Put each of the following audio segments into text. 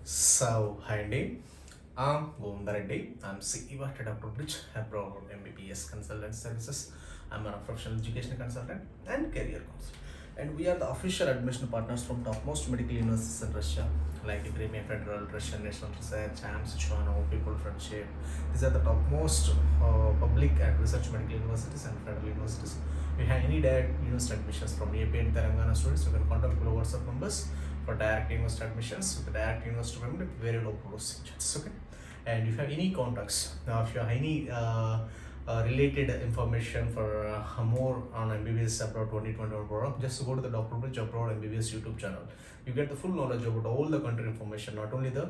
Hi Andy. I'm Govindar Reddy. I'm CEO at Dr. Bridge, Abroad MBBS Consultant Services. I'm a professional education consultant and career counselor. And we are the official admission partners from topmost medical universities in Russia, like Premier Federal, Russian National Research, AIMS, Sichuan, People Friendship. These are the topmost public and research medical universities and federal universities. If you have any direct university admissions from AP and Telangana students, you can contact below WhatsApp numbers for direct university admissions with direct university payment with very low procedures. Okay, and if you have any contacts, now if you have any related information for more on MBBS Abroad 2021 program, just go to the Dr. Bridge Abroad MBBS YouTube channel. You get the full knowledge about all the country information, not only the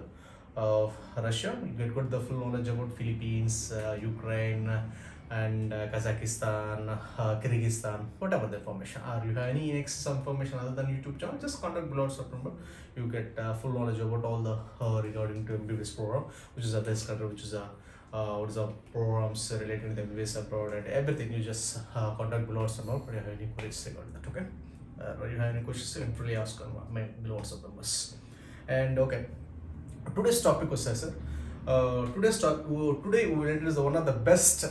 Russia. You get the full knowledge about Philippines, Ukraine, and Kazakhstan, Kyrgyzstan, whatever the information. Or you have any excess information other than YouTube channel, just contact below September. You get full knowledge about all the regarding to MBBS program, which is the best country, which is a what is the programs related to the MBBS abroad and everything. You just contact below September. If you have any queries regarding that, okay? If you have any questions, you can freely ask on my below September. And okay, today's topic was sir. Today we will introduce one of the best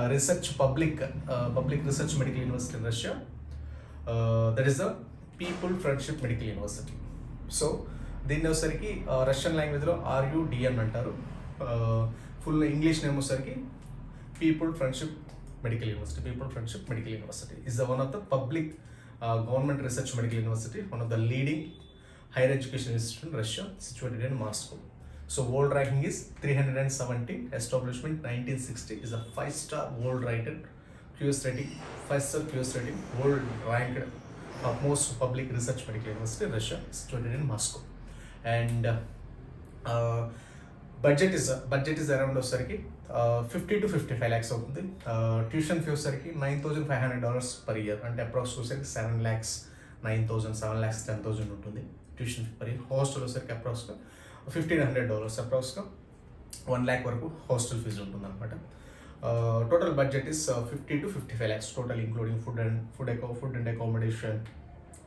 research public research medical university in Russia. That is the People Friendship Medical University. So దీన్ని వచ్చేసరికి Russian లాంగ్వేజ్లో RUDM అంటారు. Full English name వచ్చేసరికి people friendship medical university. People friendship medical university is the one of the public government research medical university, one of the leading higher education institute in Russia, situated in Moscow. So world ranking is 370, establishment 1960, is a 5-star world rated QS rating, 5-star QS rating, world ranked most public research medical university in Russia, situated in Moscow. And budget is around వచ్చరికి 50 to 55 lakhs అవుతుంది. Tuition fee వచ్చరికి $9,500 per year, అంటే approx వచ్చరికి 7 lakhs 9,000 7 lakhs 10,000 ఉంటుంది tuition fee per year. Hostel వచ్చరికి అప్రాక్స్గా $1,500, అప్రాక్స్గా 1 lakh వరకు hostel fee ఉంటుంది అనమాట. Total budget is 50 to 55 lakhs total, including food and accommodation,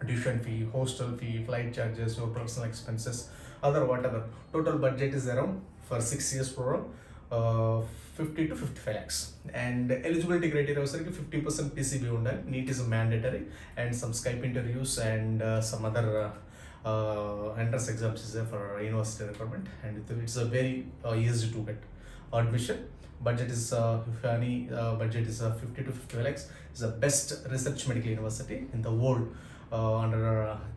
tuition fee, hostel fee, flight charges, your personal expenses, other whatever. Total budget is around for 6 years program, 50 to 55 lakhs. And eligibility criteria was like 50% PCB undali, NEET is mandatory, and some Skype interviews and some other entrance exams is there for university requirement, and it's a very easy to get admission. Budget is budget is 50 to 55 lakhs. It's the best research medical university in the world, under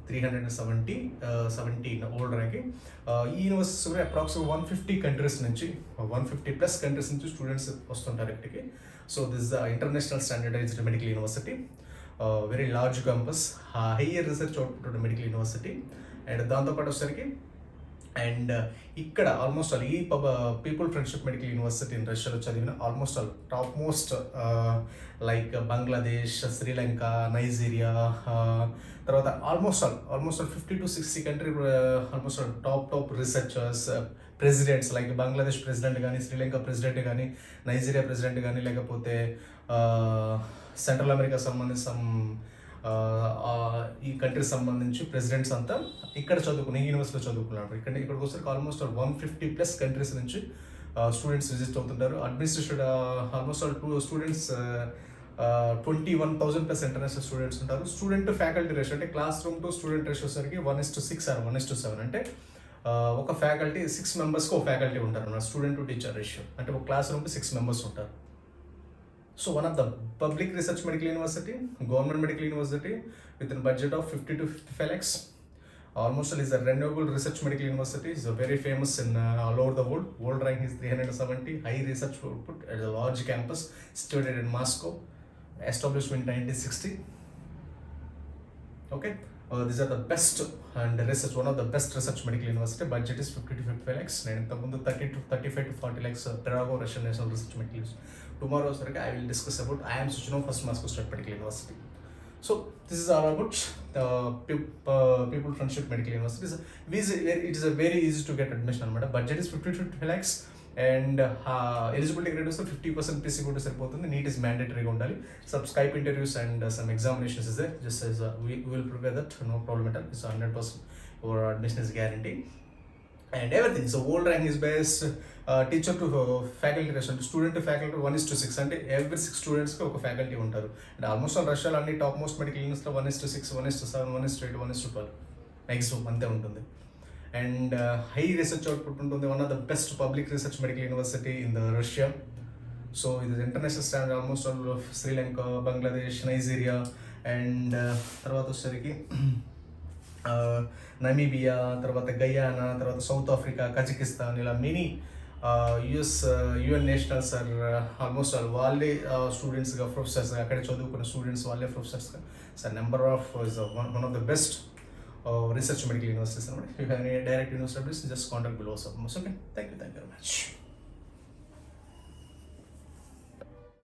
317 world ranking. ఈ university approximate 150 countries నుంచి 150 plus countries నుంచి students వస్తుంటారు ఇక్కడికి. So this is the international standardized medical university, very large campus, higher research output medical university. And దాంతోపాటు వచ్చేసరికి and ఇక్కడ almost all ఈ people friendship medical university in రష్యాలో చదివిన almost all top most like Bangladesh, Sri Lanka, Nigeria, తర్వాత almost all 50 to 60 country almost all top researchers, presidents like Bangladesh president కానీ, Sri Lanka president కానీ, Nigeria president కానీ, లేకపోతే సెంట్రల్ అమెరికా సంబంధించిన ఈ కంట్రీకి సంబంధించి ప్రెసిడెంట్స్ అంతా ఇక్కడ చదువుకుని యూనివర్సిటీలో చదువుకున్నారు. ఇక్కడికి వచ్చరికి ఆల్మోస్ట్ 150 ప్లస్ కంట్రీస్ నుంచి స్టూడెంట్స్ విజిట్ అవుతుంటారు. Administration almost all students 21,000 plus international students ఉంటారు. స్టూడెంట్ టు ఫ్యాకల్టీ రేషియో అంటే class room to student ratio వచ్చరికి 1:6 or 1:7, అంటే ఒక ఫ్యాకల్టీ 6 మెంబర్స్కి ఒక ఫ్యాకల్టీ ఉంటారు అన్నమాట. స్టూడెంట్ టు టీచర్ రేషియో అంటే ఒక క్లాస్ రూమ్కి 6 మెంబర్స్ ఉంటారు. So one of the public research medical university, government medical university with a budget of 50 to 55 lakhs. Almost is a renewable research medical university. It's very famous in all over the world. World rank is 370, high research output at a large campus situated in Moscow, established in 1960. Okay, these are the best and research, one of the best research medical university. Budget is 50 to 55 lakhs. And 30 to 35 to 40 lakhs Perago Russian National Research Medical University. Tomorrow I will discuss about IIMS Sichuan First Moscow State Medical University. So this is all about People Friendship Medical University. It is a very easy to get admission anamata. Budget is 50 to 55 lakhs. And eligibility criteria is 50% PC కూడా సరిపోతుంది. NEET is mandatory గా ఉండాలి. Some Skype interviews and some examinations is there. Just as we will prepare that, no problem at all. It's 100% your admission is guaranteed. and everything. So world rank is based teacher to faculty ratio, student to faculty 1:6 అంటే every 6 స్టూడెంట్స్కి ఒక faculty ఉంటారు. And almost all రష్యాలో అన్ని top most medical యూనివర్సిటీలో 1:6 1:7 1:8 1:12 maximum అంతే ఉంటుంది. And high research output ఉంటుంది. One of the best public research medical university in the Russia. So ఇది international standard almost all Sri Lanka, Bangladesh, Nigeria and తర్వాత వచ్చేసరికి నమీబియా, తర్వాత గయానా, తర్వాత సౌత్ ఆఫ్రికా, కజకిస్తాన్, ఇలా many UN nationals are almost all వాళ్ళే స్టూడెంట్స్గా ప్రొఫెసర్స్గా అక్కడే చదువుకున్న స్టూడెంట్స్ వాళ్ళే ప్రొఫెసర్స్గా sir number of is one of the best research medical universities. If you have any direct universities, just contact below. So, okay, thank you very much.